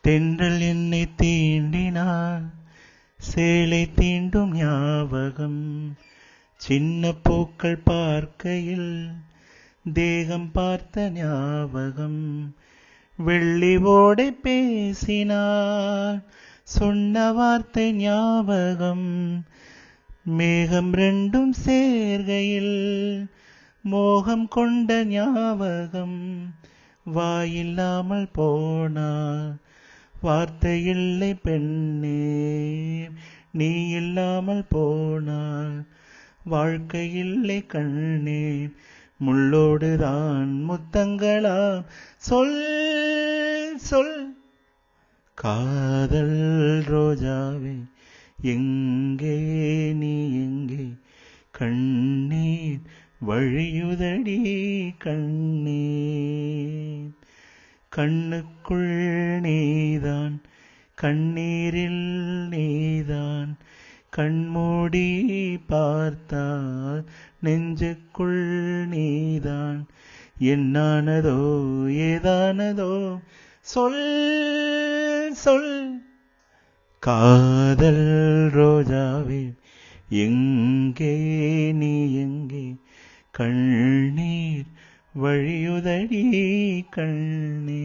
தென்றல் என்னை தீண்டினான், சேலை தீண்டும் ஞாபகம். சின்ன பூக்கள் பார்க்கையில் தேகம் பார்த்த ஞாபகம். வெள்ளி ஓடை பேசினான், சொன்ன வார்த்தை ஞாபகம். மேகம் ரெண்டும் சேர்கையில் மோகம் கொண்ட ஞாபகம். வாயில்லாமல் போனாள், வார்த்தை இல்லை பெண்ணே, நீ இல்லாமல் போனாள், வாழ்க்கை இல்லை கண்ணே. முள்ளோடுதான் முத்தங்களா, சொல் சொல். காதல் ரோஜாவே எங்கே நீ எங்கே, கண்ணீர் வழியுதடி கண்ணீர். கண்ணுக்குள் நீதான், கண்ணீரில் நீதான், கண்மூடி பார்த்தால் நெஞ்சுக்குள் நீதான். என்னானதோ ஏதானதோ, சொல் சொல். காதல் ரோஜாவே எங்கே நீ எங்கே, கண்ணீர் வழியுதடி கண்ணீர்.